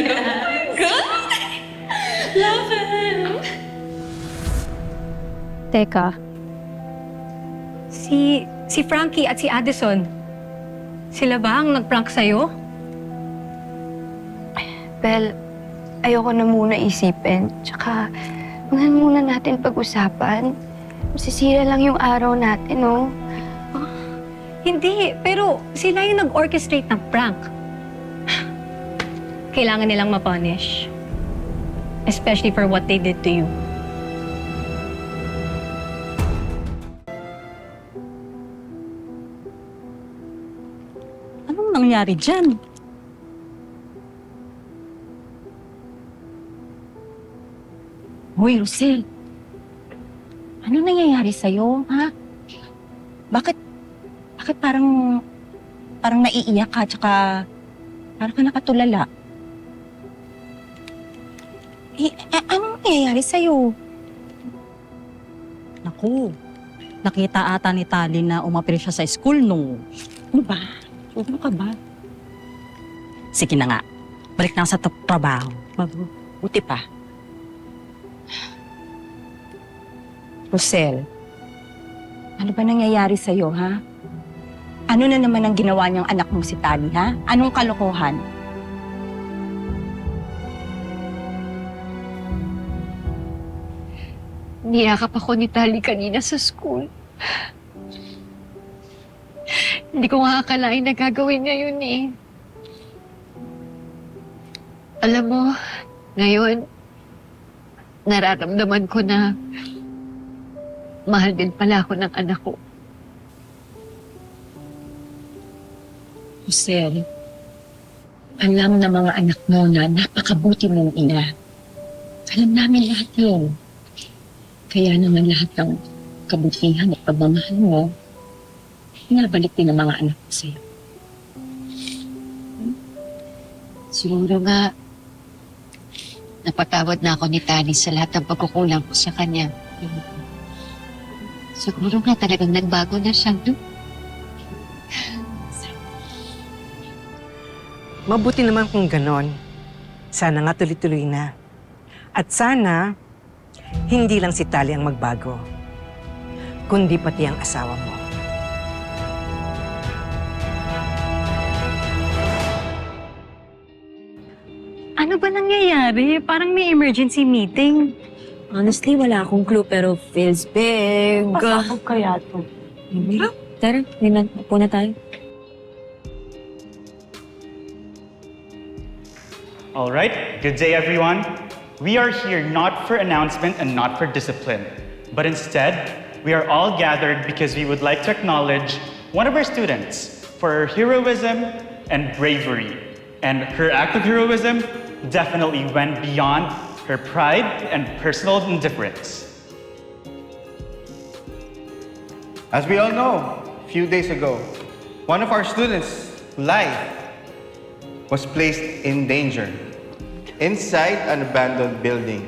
Good! Love it! Teka. Si Frankie at si Addison, sila ba ang nag-prank sa'yo? Bel, ayoko na muna isipin. Tsaka, huwag muna natin pag-usapan. Masisira lang yung araw natin, no? Hindi, pero sila yung nag-orchestrate ng prank. Kailangan nilang ma-punish. Especially for what they did to you. Anong nangyari dyan? Hoy, Rosel. Ano nangyayari sa'yo, ha? Bakit parang naiiyak ka, tsaka parang ka nakatulala? Anong nangyayari sa'yo? Naku, nakita ata ni Tali na umapir siya sa school, no? Ano ba? Ano ka ba? Sige na nga, balik na ako sa trabaho. Mabuti pa. Rosel, ano ba nangyayari sa'yo, ha? Ano na naman ang ginawa niyang anak mo si Tali, ha? Anong kalokohan? Niyakap ako ni Tali kanina sa school. Hindi ko nga akalain na gagawin niya yun eh. Alam mo, ngayon, nararamdaman ko na mahal din pala ako ng anak ko. Rosel, alam ng mga anak mo na napakabuti mong ina. Alam namin lahat yun. Kaya naman lahat ng kabutihan at pagmamahal mo, pinabalik din ng mga anak mo sa'yo. Siguro nga, napatawad na ako ni Tali sa lahat ng pagkukulang ko sa kanya. Siguro nga talagang nagbago na siya, no? Mabuti naman kung ganon. Sana nga tuloy-tuloy na. At sana, hindi lang si Tali ang magbago, kundi pati ang asawa mo. Ano ba nangyayari? Parang may emergency meeting. Honestly, wala akong clue pero feels big. Pasakot kaya to. Tara, upo na tayo. All right, good day everyone. We are here not for announcement and not for discipline, but instead, we are all gathered because we would like to acknowledge one of our students for her heroism and bravery. And her act of heroism definitely went beyond her pride and personal indifference. As we all know, a few days ago, one of our students' life was placed in danger inside an abandoned building.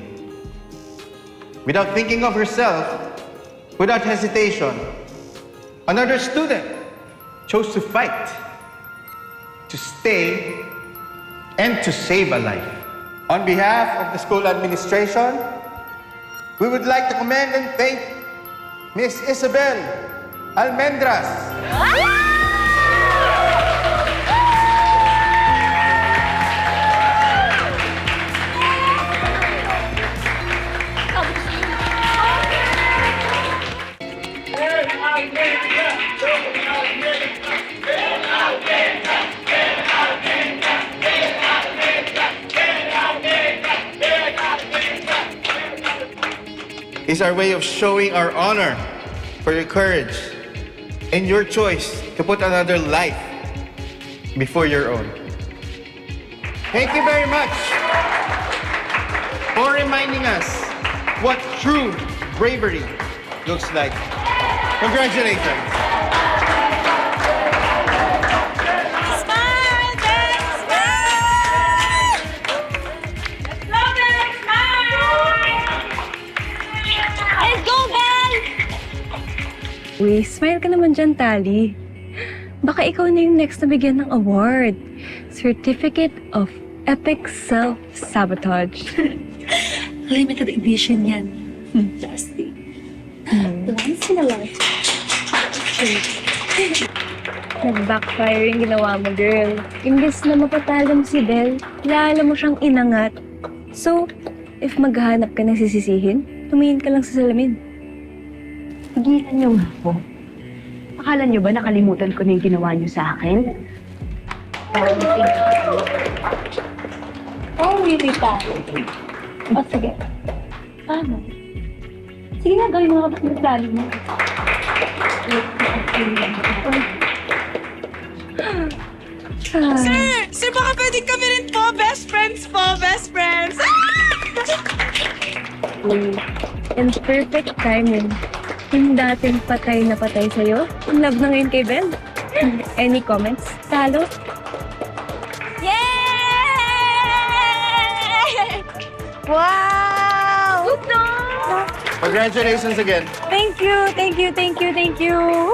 Without thinking of herself, without hesitation, another student chose to fight, to stay, and to save a life. On behalf of the school administration, we would like to commend and thank Miss Isabel Almendras. Is our way of showing our honor for your courage and your choice to put another life before your own. Thank you very much for reminding us what true bravery looks like. Congratulations. Uy, smile ka naman dyan, Tali. Baka ikaw na yung next na bigyan ng award. Certificate of Epic self-sabotage. Limited edition yan. Plastic. Once in a lifetime. Nag-backfire yung ginawa mo, girl. Imbes na mapatalo mo si Belle, lalo mo siyang inangat. So, if maghahanap ka ng sisisihin, tumingin ka lang sa salamin. Tigilan niyo nga po. Akala niyo ba nakalimutan ko na yung ginawa niyo sa akin? Oh, really bad. O, sige. Paano? Sige nga, gawin mo kapag nagplano mo. Sir, baka pwedeng kami rin po. Best friends po. Best friends. And perfect timing. Yung dating patay na patay sa'yo, in love na ngayon kay Belle. Any comments? Talo? Yay! Wow! Good no! Congratulations again. Thank you, thank you, thank you, thank you. Woo!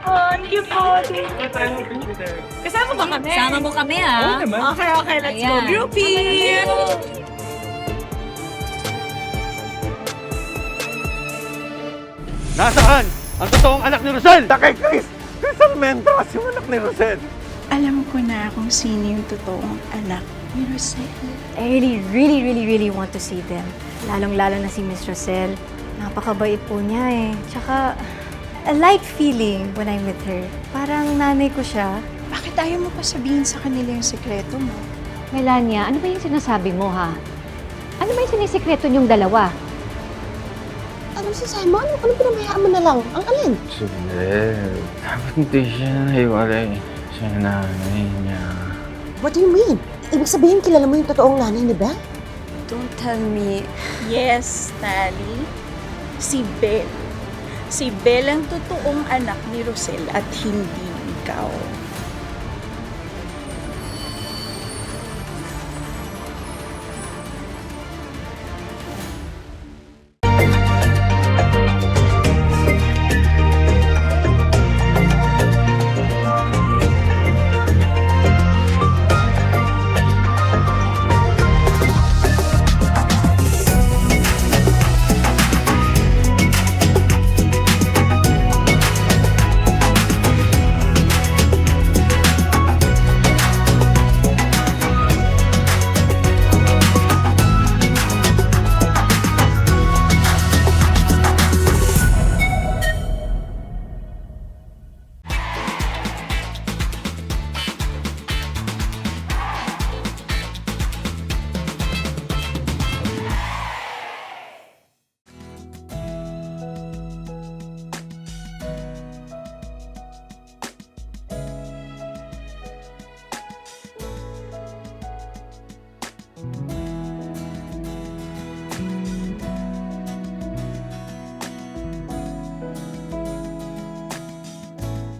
Thank you po. Kasama ba kami? Sama mo kami, ha? Okay, okay. Let's go. Groupie! Nasaan ang totoong anak ni Rosel? Takay, Chris! Crystal Mendoza yung anak ni Rosel. Alam ko na kung sino yung totoong anak ni Rosel. I really want to see them. Lalong-lalo na si Miss Rosel. Napakabait po niya eh. Tsaka, a light feeling when I'm with her. Parang nanay ko siya. Bakit ayaw mo pa sabihin sa kanila yung sekreto mo? Melania, ano ba yung sinasabi mo, ha? Ano ba yung sinisikreto niyong dalawa? Ano sasabi mo? Ano pinamayaan mo na lang? Ang alin? Sundel, dapat hindi siya nahiwalay sa nanay niya. What do you mean? Ibig sabihin, kilala mo yung totoong nanay ni Belle? Don't tell me. Yes, Tali. Si Belle. Si Belle ang totoong anak ni Rosel at hindi ikaw.